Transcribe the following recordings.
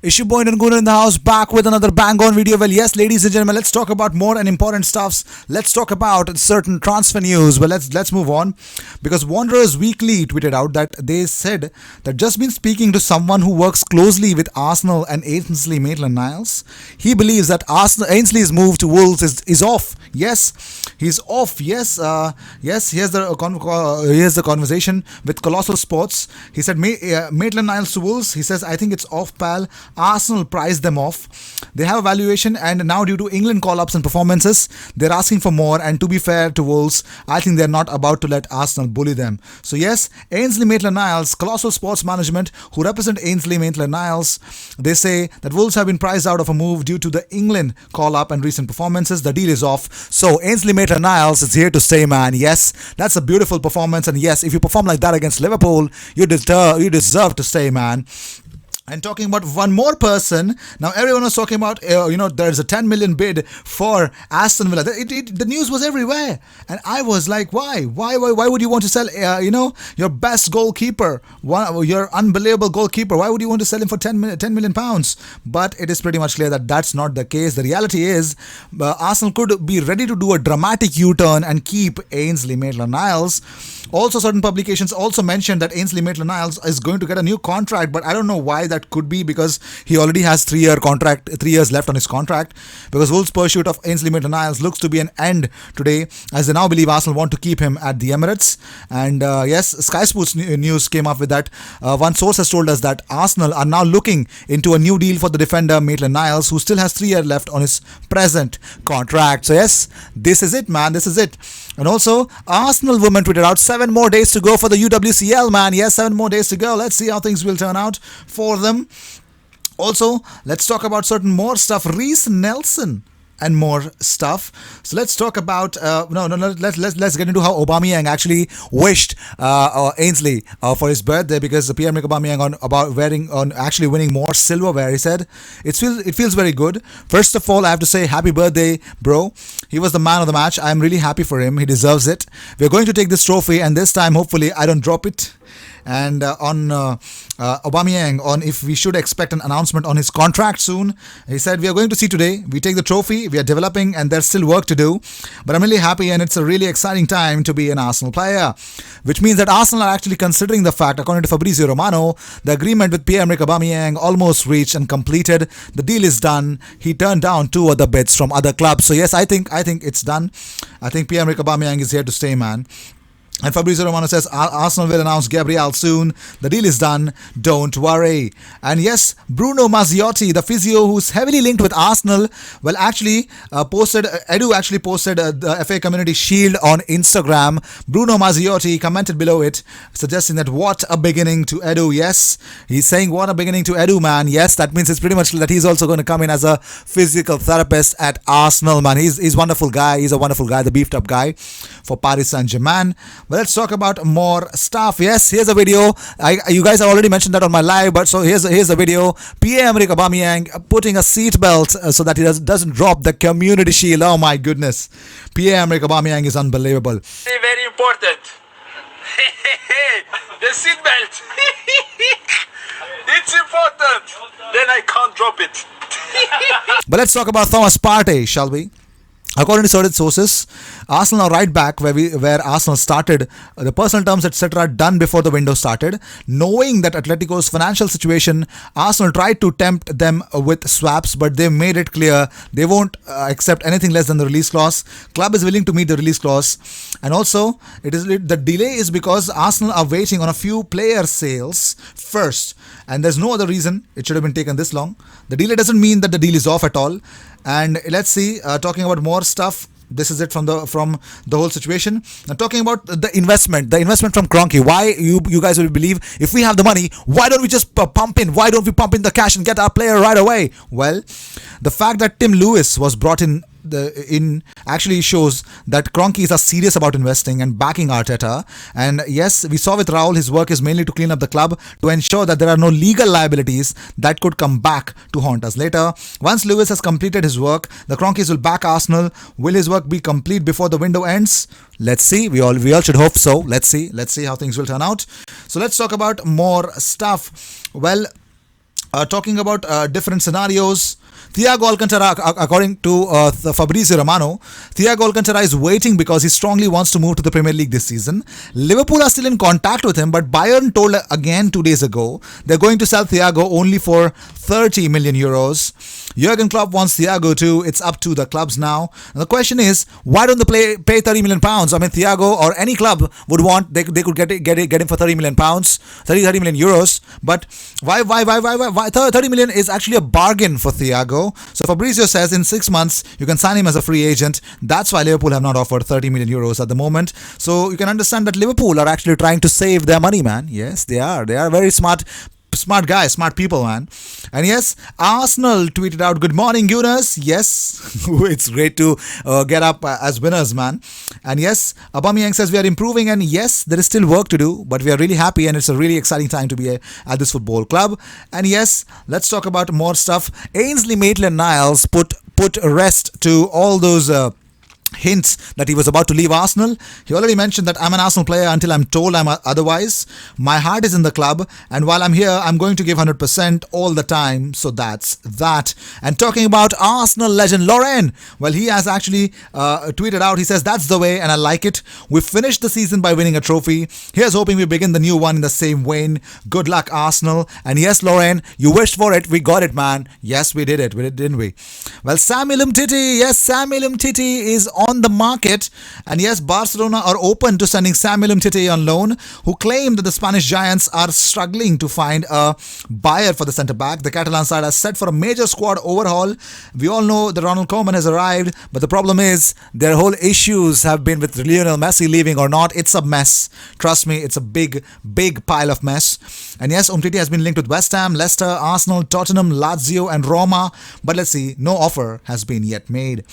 Issue Boy and Guru in the house, back with another bang on video. Well, yes, ladies and gentlemen, let's talk about more and important stuffs. Let's talk about certain transfer news. Well, let's move on, because Wanderers Weekly tweeted out that they said that just been speaking to someone who works closely with Arsenal and Ainsley Maitland-Niles. He believes that Ainsley's move to Wolves is off. Yes, he's off. Yes. Here's the conversation with Colossal Sports. He said Maitland-Niles to Wolves. He says, I think it's off, pal. Arsenal priced them off. They have a valuation, and now due to England call-ups and performances, they're asking for more. And to be fair to Wolves, I think they're not about to let Arsenal bully them. So yes, Ainsley Maitland-Niles, Colossal Sports Management, who represent Ainsley Maitland-Niles, they say that Wolves have been priced out of a move due to the England call-up and recent performances. The deal is off. So Ainsley Maitland-Niles is here to stay, man. Yes, that's a beautiful performance, and yes, if you perform like that against Liverpool, you deserve to stay, man. And talking about one more person, now everyone was talking about, there's a 10 million bid for Aston Villa. The news was everywhere. And I was like, why? Why would you want to sell, your best goalkeeper, your unbelievable goalkeeper? Why would you want to sell him for 10 million pounds? But it is pretty much clear that that's not the case. The reality is, Arsenal could be ready to do a dramatic U-turn and keep Ainsley Maitland-Niles. Also, certain publications also mentioned that Ainsley Maitland-Niles is going to get a new contract, but I don't know why that could be, because he already has 3 years left on his contract, because Wolves' pursuit of Ainsley Maitland-Niles looks to be an end today, as they now believe Arsenal want to keep him at the Emirates. And yes, Sky Sports News came up with that. One source has told us that Arsenal are now looking into a new deal for the defender Maitland-Niles, who still has 3 years left on his present contract. So yes, this is it, man. This is it. And also, Arsenal women tweeted out 7 more days to go for the UWCL, man. Yes, 7 more days to go. Let's see how things will turn out for them. Also, let's talk about certain more stuff. Reiss Nelson and more stuff. So let's talk about let's get into how Aubameyang actually wished Ainsley for his birthday, because Pierre-Emerick Aubameyang actually winning more silverware. He said it feels very good. First of all, I have to say happy birthday, bro. He was the man of the match. I'm really happy for him. He deserves it. We're going to take this trophy, and this time hopefully I don't drop it. And on Aubameyang, on if we should expect an announcement on his contract soon, he said, we are going to see today. We take the trophy, we are developing, and there's still work to do. But I'm really happy, and it's a really exciting time to be an Arsenal player, which means that Arsenal are actually considering the fact, according to Fabrizio Romano, the agreement with Pierre-Emerick Aubameyang almost reached and completed. The deal is done. He turned down 2 other bids from other clubs. So yes, I think it's done. I think Pierre-Emerick Aubameyang is here to stay, man. And Fabrizio Romano says Arsenal will announce Gabriel soon. The deal is done. Don't worry. And yes, Bruno Mazziotti, the physio who's heavily linked with Arsenal, well, actually posted the FA Community Shield on Instagram. Bruno Mazziotti commented below it, suggesting that what a beginning to Edu. Yes, he's saying what a beginning to Edu, man. Yes, that means it's pretty much that he's also going to come in as a physical therapist at Arsenal, man. He's a wonderful guy. He's a wonderful guy, the beefed up guy for Paris Saint-Germain. Well, let's talk about more stuff. Yes, here's a video. You guys have already mentioned that on my live, but so here's a video. Pierre-Emerick Aubameyang putting a seatbelt so that he doesn't drop the Community Shield. Oh my goodness, Pierre-Emerick Aubameyang is unbelievable. Very important. The seatbelt. It's important. Then I can't drop it. But let's talk about Thomas Partey, shall we? According to certain sources, Arsenal are right back where Arsenal started. The personal terms, etc., done before the window started. Knowing that Atletico's financial situation, Arsenal tried to tempt them with swaps, but they made it clear they won't accept anything less than the release clause. Club is willing to meet the release clause, and also the delay is because Arsenal are waiting on a few player sales first, and there's no other reason it should have been taken this long. The delay doesn't mean that the deal is off at all. And let's see, talking about more stuff. This is it from the whole situation. Now, talking about the investment from Kroenke. Why you guys will believe, if we have the money, why don't we just pump in? Why don't we pump in the cash and get our player right away? Well, the fact that Tim Lewis was brought in actually shows that Kroenke are serious about investing and backing Arteta. And yes, we saw with Raul, his work is mainly to clean up the club to ensure that there are no legal liabilities that could come back to haunt us later. Once Lewis has completed his work, the Kroenkes will back Arsenal. Will his work be complete before the window ends? Let's see. We all should hope so. Let's see how things will turn out. So let's talk about more stuff. Well, talking about different scenarios. Thiago Alcantara, according to Fabrizio Romano, Thiago Alcantara is waiting because he strongly wants to move to the Premier League this season. Liverpool are still in contact with him, but Bayern told again 2 days ago they're going to sell Thiago only for 30 million euros. Jurgen Klopp wants Thiago too. It's up to the clubs now. And the question is, why don't they pay 30 million pounds? I mean, Thiago or any club would want, they could get him for 30 million pounds, 30 million euros. But why 30 million is actually a bargain for Thiago. So Fabrizio says in 6 months you can sign him as a free agent. That's why Liverpool have not offered 30 million euros at the moment. So you can understand that Liverpool are actually trying to save their money, man. Yes, they are very smart guys, smart people, man. And yes, Arsenal tweeted out, "Good morning, Gunners." Yes, it's great to get up as winners, man. And yes, Aubameyang says we are improving, and yes, there is still work to do, but we are really happy, and it's a really exciting time to be at this football club. And yes, let's talk about more stuff. Ainsley Maitland-Niles put rest to all those hints that he was about to leave Arsenal. He already mentioned that I'm an Arsenal player until I'm told I'm otherwise. My heart is in the club, and while I'm here, I'm going to give 100% all the time. So that's that. And talking about Arsenal legend Lauren, well, he has actually tweeted out, he says, "That's the way, and I like it. We finished the season by winning a trophy. Here's hoping we begin the new one in the same vein. Good luck, Arsenal." And yes, Lauren, you wished for it. We got it, man. Yes, we did it, didn't we? Well, Samuel Umtiti. Yes, Samuel Umtiti is on the market, and yes, Barcelona are open to sending Samuel Umtiti on loan, who claim that the Spanish giants are struggling to find a buyer for the centre back. The Catalan side has set for a major squad overhaul. We all know that Ronald Koeman has arrived, but the problem is their whole issues have been with Lionel Messi leaving or not. It's a mess. Trust me, it's a big pile of mess. And yes, Umtiti has been linked with West Ham, Leicester, Arsenal, Tottenham, Lazio and Roma, but let's see, no offer has been yet made.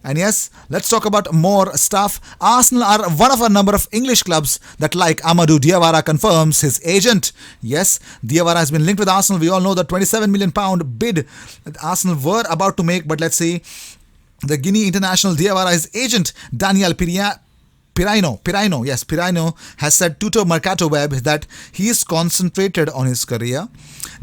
And yes, let's talk about more stuff. Arsenal are one of a number of English clubs that like Amadou Diawara, confirms his agent. Yes, Diawara has been linked with Arsenal. We all know the £27 million bid that Arsenal were about to make, but let's see. The Guinea international Diawara's agent, Daniel Pirino has said to Mercato Web that he is concentrated on his career.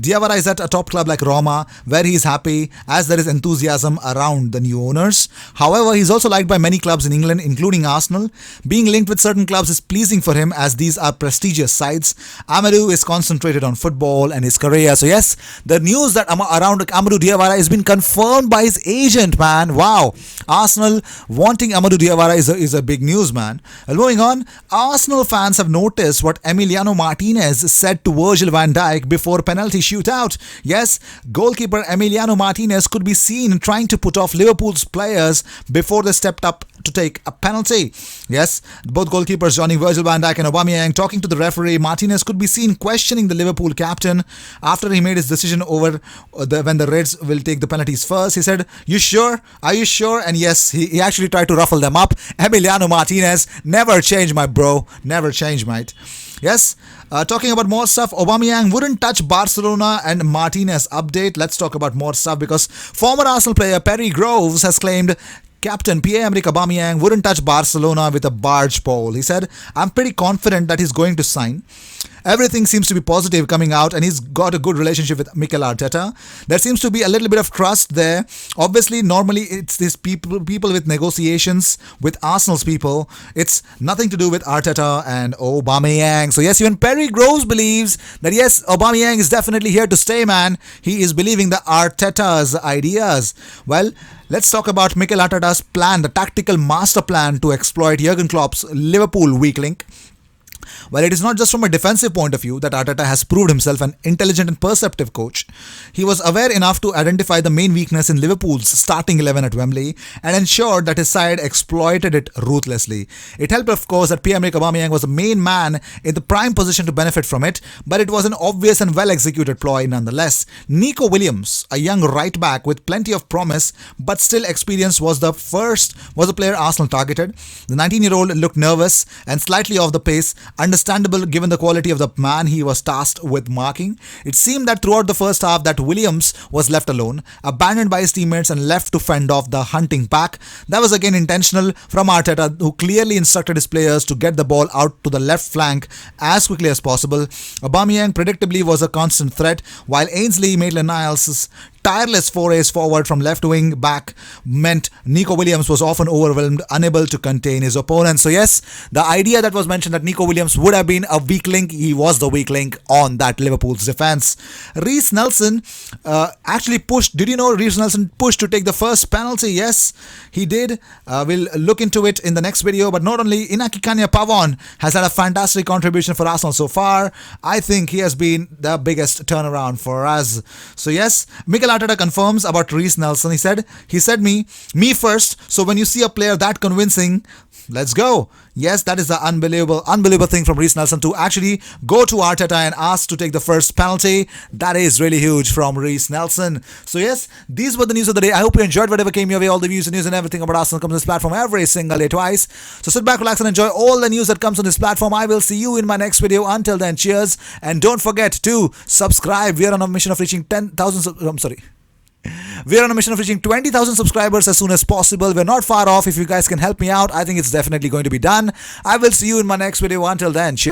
Diawara is at a top club like Roma, where he is happy as there is enthusiasm around the new owners. However, he is also liked by many clubs in England, including Arsenal. Being linked with certain clubs is pleasing for him as these are prestigious sides. Amadou is concentrated on football and his career. So yes, the news that around Amadou Diawara has been confirmed by his agent, man. Wow. Arsenal wanting Amadou Diawara is a big news, man. Well, moving on, Arsenal fans have noticed what Emiliano Martinez said to Virgil van Dijk before penalty shootout. Yes, goalkeeper Emiliano Martinez could be seen trying to put off Liverpool's players before they stepped up to take a penalty. Yes, both goalkeepers joining Virgil van Dijk and Aubameyang talking to the referee. Martinez could be seen questioning the Liverpool captain after he made his decision over when the Reds will take the penalties first. He said, "You sure? Are you sure?" And yes, he actually tried to ruffle them up. Emiliano Martinez, never change, my bro. Never change, mate. Yes, talking about more stuff, Aubameyang wouldn't touch Barcelona and Martinez update. Let's talk about more stuff because former Arsenal player Perry Groves has claimed Captain Pierre-Emerick Aubameyang wouldn't touch Barcelona with a barge pole. He said, "I'm pretty confident that he's going to sign. Everything seems to be positive coming out, and he's got a good relationship with Mikel Arteta. There seems to be a little bit of trust there. Obviously, normally it's these people with negotiations with Arsenal's people. It's nothing to do with Arteta and Aubameyang." So yes, even Perry Groves believes that yes, Aubameyang is definitely here to stay, man. He is believing the Arteta's ideas. Well, let's talk about Mikel Arteta's plan, the tactical master plan to exploit Jurgen Klopp's Liverpool weak link. Well, it is not just from a defensive point of view that Arteta has proved himself an intelligent and perceptive coach. He was aware enough to identify the main weakness in Liverpool's starting 11 at Wembley and ensured that his side exploited it ruthlessly. It helped, of course, that Pierre-Emerick Aubameyang was the main man in the prime position to benefit from it, but it was an obvious and well-executed ploy nonetheless. Nico Williams, a young right-back with plenty of promise but still experience, was the player Arsenal targeted. The 19-year-old looked nervous and slightly off the pace understandable given the quality of the man he was tasked with marking. It seemed that throughout the first half that Williams was left alone, abandoned by his teammates and left to fend off the hunting pack. That was again intentional from Arteta, who clearly instructed his players to get the ball out to the left flank as quickly as possible. Aubameyang predictably was a constant threat, while Ainsley Maitland-Niles' tireless forays forward from left wing back meant Nico Williams was often overwhelmed, unable to contain his opponent. So yes, the idea that was mentioned that Nico Williams would have been a weak link, he was the weak link on that Liverpool's defense. Reiss Nelson actually pushed. Did you know Reiss Nelson pushed to take the first penalty? Yes, he did. We'll look into it in the next video. But not only, Inaki Pavon has had a fantastic contribution for Arsenal so far. I think he has been the biggest turnaround for us. So yes, Mikel Arteta confirms about Reiss Nelson. He said me first. So when you see a player that convincing, let's go. Yes, that is the unbelievable thing from Reiss Nelson to actually go to Arteta and ask to take the first penalty. That is really huge from Reiss Nelson. So yes, these were the news of the day. I hope you enjoyed whatever came your way. All the views and news and everything about Arsenal comes on this platform every single day twice. So sit back, relax and enjoy all the news that comes on this platform. I will see you in my next video. Until then, cheers. And don't forget to subscribe. We are on a mission of reaching 10,000. We are on a mission of reaching 20,000 subscribers as soon as possible. We're not far off. If you guys can help me out, I think it's definitely going to be done. I will see you in my next video. Until then, cheers.